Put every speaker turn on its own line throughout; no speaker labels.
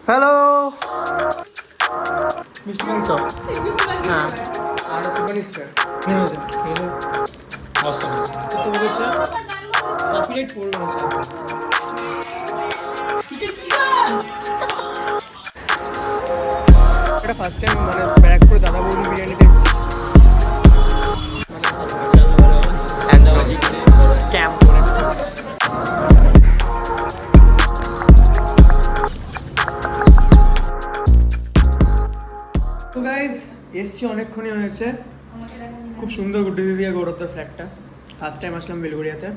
Hello মিষ্টি মাংস হ্যাঁ আর চিকেন স্যার নিয়ে হয়েছে খেলে অসম কত বলেছে কপিরাইট পড়বে না স্যার এটা ফার্স্ট টাইম মানে ব্যারাকপুর দাদা বৌদি বিরিয়ানিতে এসেছি স্ক্যাম করে তো গাইজ এসছি অনেকক্ষণই হয়েছে খুব সুন্দর গুড্ডি দিদি আর গৌরবদার ফ্ল্যাটটা ফার্স্ট টাইম আসলাম বেলঘড়িয়াতে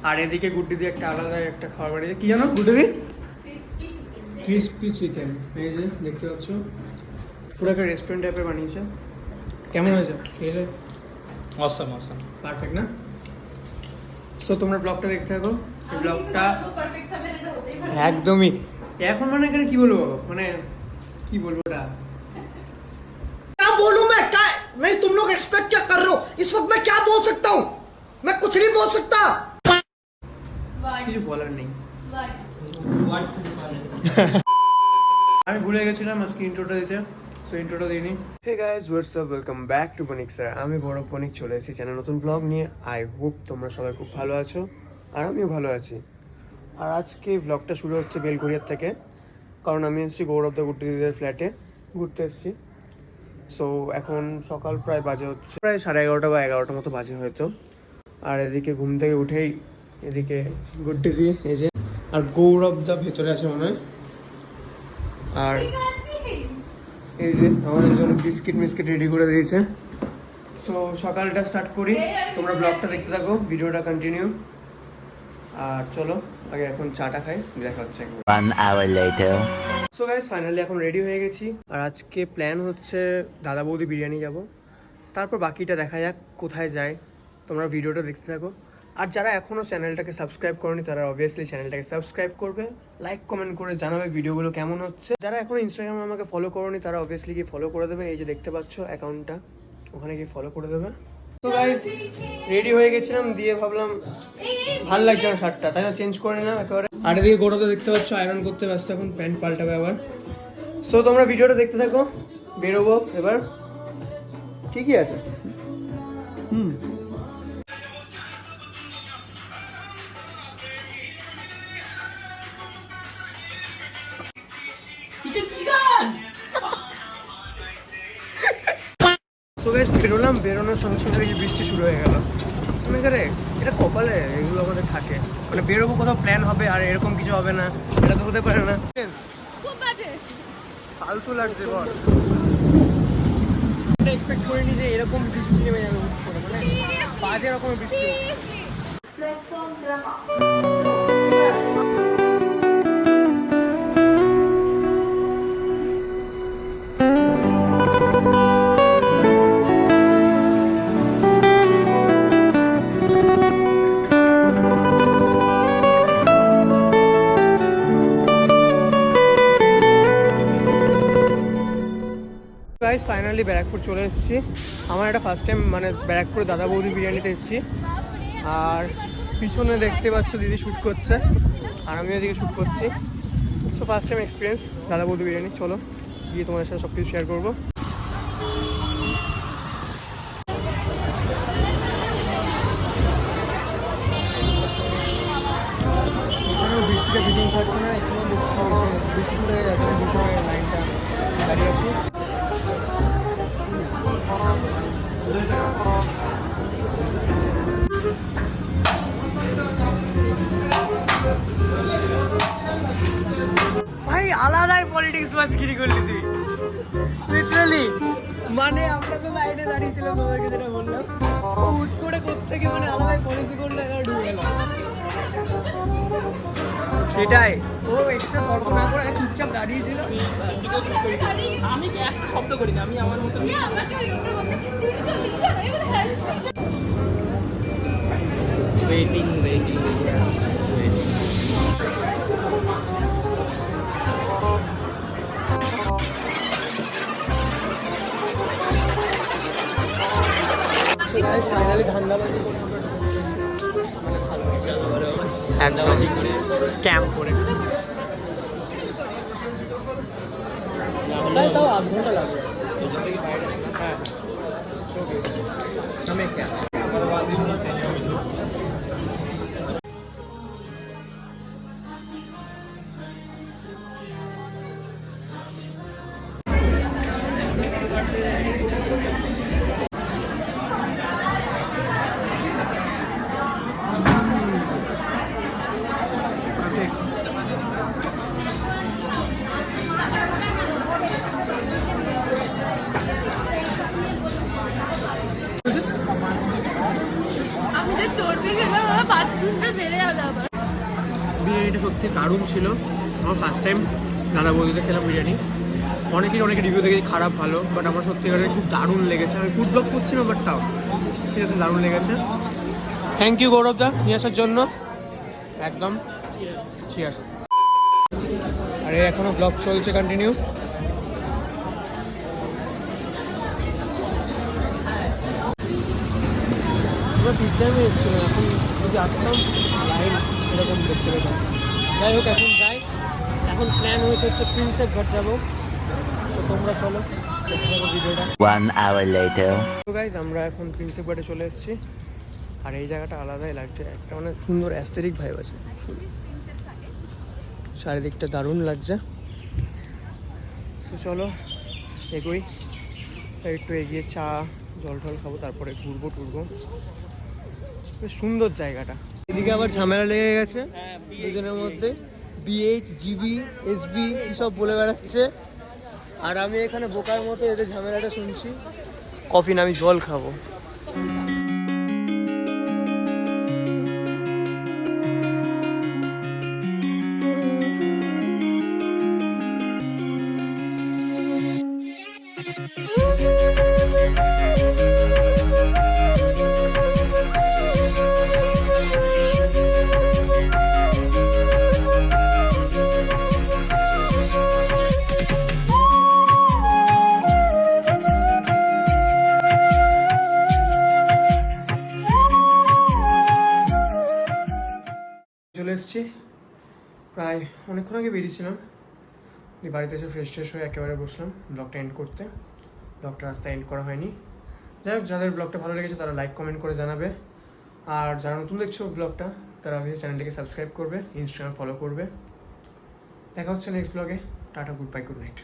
আর এদিকে গুড্ডি দি একটা আলাদা একটা খাবার বাড়িতে কি জানো গুড্ডি দি ক্রিসপি চিকেন এই যে দেখতে পাচ্ছ পুরো একটা রেস্টুরেন্ট টাইপের বানিয়েছে কেমন হয়েছে খেলে
অসম অসম
পারফেক্ট না সো তোমরা ব্লগটা দেখতে থাকো এই ব্লগটা একদমই এখন মানে এখানে কি বলবো মানে কি বলবো এটা
क्या बोलूं मैं क्या नहीं तुम लोग एक्सपेक्ट क्या कर रहे हो इस वक्त मैं क्या बोल सकता हूँ मैं कुछ नहीं बोल सकता
কিছু বলার নেই আমি ভুলে গেছিলাম আজকে ইন্ট্রোটা দিতে সো ইন্ট্রোটা দিইনি hey guys what's up welcome back to Banik sir আমি বড় বনিক চলে এসেছি চ্যানেল নতুন ব্লগ নিয়ে আই হোপ তোমরা সবাই খুব ভালো আছো আর আমিও ভালো আছি আর আজকে ব্লগটা শুরু হচ্ছে বেলঘড়িয়ার থেকে কারণ আমি এসেছি গৌরবদা গুড্ডি দিদির ফ্ল্যাটে ঘুরতে এসেছি সো এখন সকাল প্রায় বাজে হচ্ছে প্রায় 11:30 বা 11টার মতো বাজে হয়তো আর এদিকে ঘুম থেকে উঠেই এদিকে গুড্ডি দি এই যে আর গৌরবদা ভেতরে আছে মনে হয় আর এই যে আমাদের জন্য বিস্কিট মিস্কিট রেডি করে দিয়েছে সো সকালটা স্টার্ট করি তোমরা ব্লগটা দেখতে থাকো ভিডিওটা কন্টিনিউ আর চলো আগে এখন চাটা খাই দেখা হচ্ছে
1 hour later.
So guys finally এখন রেডি হয়ে গেছি আর আজকে প্ল্যান হচ্ছে দাদা বৌদি বিরিয়ানি যাব তারপর বাকিটা দেখা যাক কোথায় যায় তোমরা ভিডিওটা দেখতে থাকো আর যারা এখনও চ্যানেলটাকে সাবস্ক্রাইব করনি তারা অবভিয়াসলি চ্যানেলটাকে সাবস্ক্রাইব করবে লাইক কমেন্ট করে জানাবে ভিডিওগুলো কেমন হচ্ছে যারা এখনও ইনস্টাগ্রামে আমাকে ফলো করোনি তারা অবভিয়াসলি গিয়ে ফলো করে দেবে এই যে দেখতে পাচ্ছ অ্যাকাউন্টটা ওখানে গিয়ে ফলো করে দেবে তো গাইস রেডি হয়ে গেছিলাম দিয়ে ভাবলাম ভাল লাগছে না শার্টটা তাই না চেঞ্জ করে নিলাম একেবারে আর এদিকে গোড়াতে দেখতে পাচ্ছ আয়রন করতে ব্যস্ত এখন প্যান্ট পাল্টাবে আবার সো তোমরা ভিডিওটা দেখতে থাকো বেরোবো এবার ঠিকই আছে সো গাইস বেরোনোর সঙ্গে সঙ্গে বৃষ্টি শুরু হয়ে গেল আমি এখানে এটা কপালে এগুলো আমাদের থাকে মানে বেরোবো কোথাও প্ল্যান হবে আর এরকম কিছু হবে না এটা তো হতে পারে না
খুব বাজে
ফালতু লাগছে বস এটা এক্সপেক্ট করিনি যে এরকম বৃষ্টি নেমে যাবে হুট করে মানে বাজে রকমের বৃষ্টি গাইস ফাইনালি ব্যারাকপুর চলে এসেছি আমার এটা ফার্স্ট টাইম মানে ব্যারাকপুরে দাদা বৌদি বিরিয়ানিতে এসেছি আর পিছনে দেখতে পাচ্ছ দিদি শ্যুট করছে আর আমি এদিকে শ্যুট করছি সো ফার্স্ট টাইম এক্সপিরিয়েন্স দাদা বৌদি বিরিয়ানি চলো গিয়ে তোমাদের সাথে সব কিছু শেয়ার করবো বৃষ্টিটা ভীষণ থাকছে না এখানেও বৃষ্টি শুরু হয়ে যাচ্ছে দুটো লাইনটা দাঁড়িয়ে আছি ভাই আলাদাই পলিটিক্স মাছগিরি করলি তুই লিটারালি মানে আমরা তো লাইনে দাঁড়িয়েছিলাম তোমাকে যেটা বললাম ও হুট করে কোত্থেকে মানে আলাদাই পলিসি করলো এখানে ঢুকে গেল সেটাই ও এক্সট্রা তর্ক না করে চুপচাপ দাঁড়িয়েছিল
আমি একটা শব্দ করি না আমি আমার মতো ওয়েটিং ওয়েটিং
ফাইনালি ধান্দাবাজি একদম স্ক্যাম করে প্রায় তাও আধ ঘন্টা লাগবে। হ্যাঁ हमें क्या
আমি যে চর্বি খেলাম আমার 5 ঘন্টা বেড়ে যাবে আবার।
বিরিয়ানিটা সত্যি দারুণ ছিল। আমার ফার্স্ট টাইম দাদা বৌদিতে খেলাম বিরিয়ানি। অনেকেই অনেকে রিভিউ দেখেছি খারাপ ভালো, বাট আমার সত্যিকারে খুব দারুণ লেগেছে। আমি ফুড ব্লগ করছি না, বাট তাও সিরিয়াসলি দারুণ লেগেছে। থ্যাংক ইউ গৌরব দা নিয়ে আসার জন্য। একদম চিয়ার্স। আরে এখনো ব্লগ চলছে কন্টিনিউ। আমরা ঠিক টাইমে এসেছিলাম, এখন যদি আসতাম লাইন এরকম দেখতে পেতাম। যাই হোক এখন যাই। এখন প্ল্যান হয়েছে হচ্ছে প্রিন্সেপ ঘাট যাবো। তো তোমরা চলো দেখতে থাকো ভিডিওটা।
1 hour later.
তো গাইজ আমরা এখন প্রিন্সেপ ঘাটে চলে এসেছি। আর এই জায়গাটা আলাদাই লাগছে, একটা মানে সুন্দর অ্যাস্থেটিক ভাইব আছে। চারিদিকটা দারুণ লাগছে। তো চলো এগোই, একটু এগিয়ে চা জল টল খাবো, তারপরে ঘুরবো টুরবো। বেশ সুন্দর জায়গাটা। এদিকে আবার ঝামেলা লেগে গেছে দুজনের মধ্যে, বিএইচ জিবি এসবি কী সব বলে বেড়াচ্ছে। আর আমি এখানে বোকার মতো এদের ঝামেলাটা শুনছি। কফি না, আমি জল খাবো। চলে এসেছি, প্রায় অনেকক্ষণ আগে বেরিয়েছিলাম। বাড়িতে এসে ফ্রেশ ট্রেশ হয়ে একেবারে বসলাম ব্লগটা এন্ড করতে। ব্লগটা রাস্তায় এন্ড করা হয়নি। যাই হোক, যাদের ব্লগটা ভালো লেগেছে তারা লাইক কমেন্ট করে জানাবে। আর যারা নতুন দেখছো ব্লগটা তারা চ্যানেলটাকে সাবস্ক্রাইব করবে, ইনস্টাগ্রাম ফলো করবে। দেখা হচ্ছে নেক্সট ব্লগে। Tata, good bye, good night.